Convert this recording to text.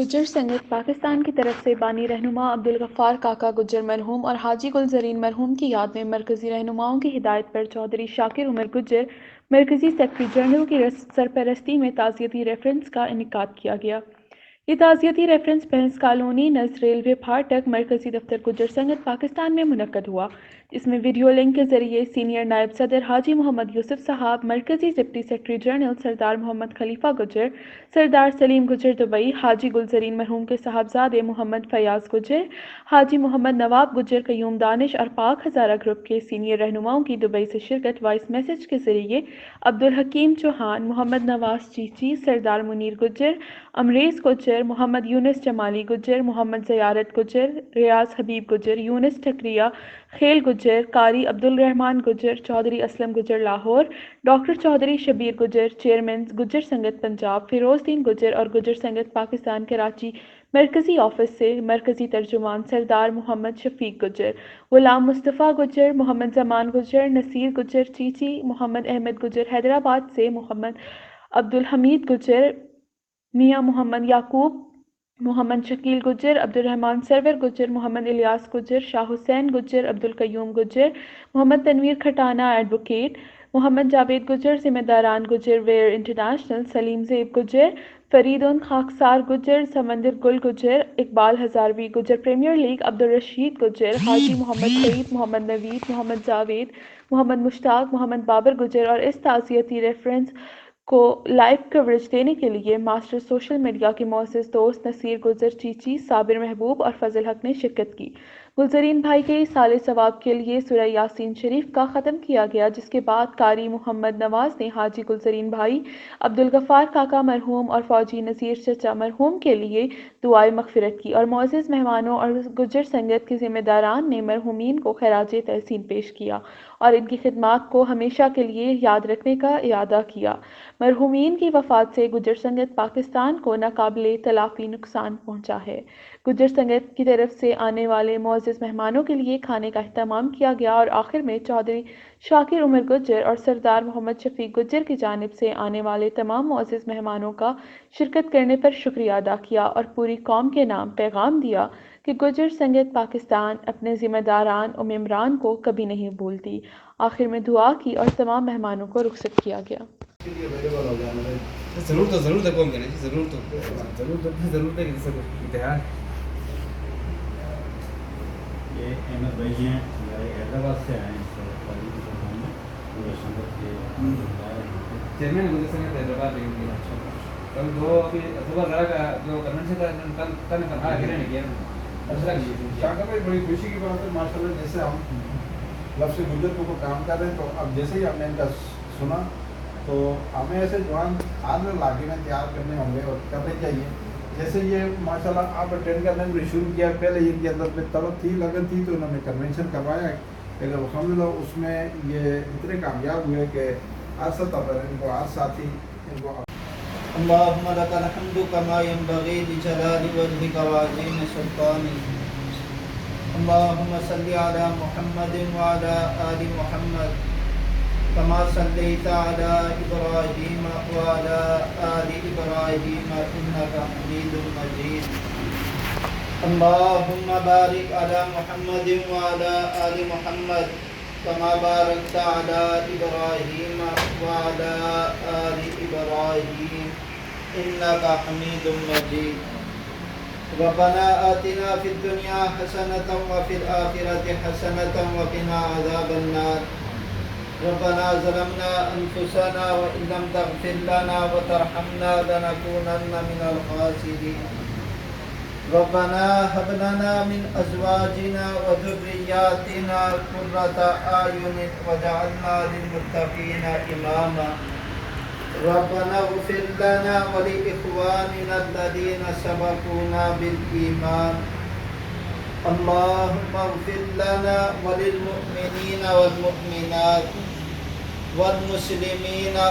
गुज्जर संगत पाकिस्तान की तरफ से बानी रहनुमा अब्दुल गफ्फार काका गुज्जर मरहूम और हाजी गुलजरीन मरहूम की याद में मरकज़ी रहनुमाओं की हिदायत पर चौधरी शाकिर उमर गुज्जर मरकज़ी सेक्रेटरी जनरल की सरपरस्ती में ताज़ियती रेफरेंस का इनेकाद किया गया। ये ताज़ियती रेफरेंस बहस कॉलोनी नज़ रेलवे फाटक मरकज़ी दफ्तर गुज्जर संगत पाकिस्तान में मुनक्कद हुआ। इसमें वीडियो लिंक के ज़रिए सीनियर नायब सदर हाजी मोहम्मद यूसुफ साहब, मरकज़ी डिप्टी सेक्रेटरी जनरल सरदार मोहम्मद खलीफा गुज्जर, सरदार सलीम गुज्जर दुबई, हाजी गुलजरीन मरहूम के साहबजादे मोहम्मद फयाज गुज्जर, हाजी मोहम्मद नवाब गुज्जर कयूम दानिश और पाक हज़ारा ग्रुप के सीनियर रहनुमाओं की दुबई से शिरकत वॉइस मैसेज के ज़रिए अब्दुल हकीम चौहान, मोहम्मद नवाज चीची, सरदार मुनीर गुज्जर, अमरेज़ गुज्जर, मोहम्मद यूनुस जमाली गुज्जर, मोहम्मद ज़ियारत गुज्जर, रियाज हबीब गुज्जर, यूनुस ठकरिया, खेल गुज्जर, कारी अब्दुल रहमान गुज्जर, चौधरी असलम गुज्जर लाहौर, डॉक्टर चौधरी शबीर गुज्जर, चेयरमैन गुज्जर संगत पंजाब फिरोज़दीन गुज्जर और गुज्जर संगत पाकिस्तान कराची मरकज़ी ऑफिस से मरकज़ी तर्जुमान सरदार मोहम्मद शफीक गुज्जर, गुलाम मुस्तफ़ा गुज्जर, मोहम्मद जमान गुज्जर, नसीर गुज्जर चीची, मोहम्मद अहमद गुज्जर हैदराबाद से, मोहम्मद अब्दुल हमीद गुज्जर, मियाँ मोहम्मद याकूब, मोहम्मद शकील गुज्जर, अब्दुल रहमान सरवर गुज्जर, मोहम्मद इलियास गुज्जर, शाह हुसैन गुज्जर, अब्दुल कयूम गुज्जर, मोहम्मद तनवीर खटाना एडवोकेट, मोहम्मद जावेद गुज्जर, ज़िम्मेदारान Gujjar wear international, Saleem Zeb Gujjar, Faridun Khaksar Gujjar, Samandar Gul Gujjar, Iqbal Hazarvi Gujjar premier league, Abdul Rasheed Gujjar, Haji Mohammad Saeed, Mohammad Naveed, Mohammad Javed, Mohammad Mushtaq, Mohammad Babar Gujjar और इस ताज़ियती रेफरेंस को लाइव कवरेज देने के लिए मास्टर सोशल मीडिया के मोअज़्ज़ज़ दोस्त नसीर गुज्जर चीची, साबिर महबूब और फजल हक ने शिरकत की। गुलजरीन भाई के साले सवाब के लिए सूरह यासीन शरीफ का ख़त्म किया गया, जिसके बाद कारी मोहम्मद नवाज ने हाजी गुलजरीन भाई, अब्दुल गफ्फार काका मरहूम और फौजी नज़ीर चचा मरहूम के लिए दुआए मग़फ़िरत की और मोअज़्ज़ज़ मेहमानों और गुज्जर संगत के ज़िम्मेदारान ने मरहूमीन को खराज तहसीन पेश किया और इनकी खिदमात को हमेशा के लिए याद रखने का इरादा किया। मरहूमीन की वफ़ात से गुज्जर संगत पाकिस्तान को नाकाबिले तलाफ़ी नुकसान पहुँचा है। गुज्जर संगत की तरफ से आने वाले मुअज़्ज़ज़ मेहमानों के लिए खाने का अहतमाम किया गया और आखिर में चौधरी शाकिर उमर गुज्जर और सरदार मोहम्मद शफीक गुज्जर की जानिब से आने वाले तमाम मुअज़्ज़ज़ मेहमानों का शिरकत करने पर शुक्रिया अदा किया और पूरी कौम के नाम पैगाम दिया कि गुज्जर संगत पाकिस्तान अपने ज़िम्मेदारान और मेम्बरान को कभी नहीं भूलती। आखिर में दुआ की और तमाम मेहमानों को रुखसत किया गया। ज़रूर कौन करें जी, ज़रूर है कि इम्तिहान ये अहमद भाई हैं, हमारे हैदराबाद से आए हैं। पूरे संगत के चेयरमैन गुजर संगत हैदराबाद कल दो अभी सुबह ज़रा का जो कन्वेंशन का कल कहा गिरे नहीं किया। अच्छा शाका भाई, बड़ी खुशी की बात है माशाल्लाह, जैसे हम लफ्ज़ गुज्जर के ऊपर काम कर रहे हैं, तो अब जैसे ही हमने इनका सुना तो हमें ऐसे जवान हाथ में लाके में तैयार करने होंगे और करने चाहिए। जैसे ये माशाल्लाह आप अटेंड करने में शुरू किया, पहले इनके अंदर में तलब थी, लगन थी, तो उन्होंने कन्वेंशन करवाया, लेकिन अल्हम्दुलिल्लाह उसमें ये इतने कामयाब हुए कि हर सतह पर इनको हर साथी इनको अल्लाहुम्मा लकल हम्दु कमा यंबगी लिजलाली वजहिका व अज़ीम सुल्तानिक। अल्लाहुम्मा सल्लि अला मुहम्मदिन व अला आलि मुहम्मद कमा सल्लैता अला इब्राहीम व अला आलि इब्राहीम इन्नका हमीदुम मजीद। अल्लाहुम्मा बारिक अला मुहम्मदिन व अला आलि मुहम्मद कमा बारकता अला इब्राहीम व अला आलि इब्राहीम इन्नका हमीदुम मजीद। रब्बना आतिना फिद दुनिया हसनतन व फिल आखिरति हसनतन व क़िना अज़ाबन नार। रब्बना ज़लमना अनफुसना व इन लम तग़फिर लना व तरहमना लनकूनन्ना मिनल ख़ासिरीन। रब्बना हब लना मिन अज़वाजिना व ज़ुर्रिय्यातिना क़ुर्रता अयुन वजअलना लिलमुत्तक़ीना इमामा। रब्बना इग़फ़िर लना व लिइख़वानिना अल्लज़ीना सबक़ूना बिल ईमान। अल्लाहुम्मा इग़फ़िर लना व लिल मुअमिनीना वल मुअमिनात वल मुस्लिमीना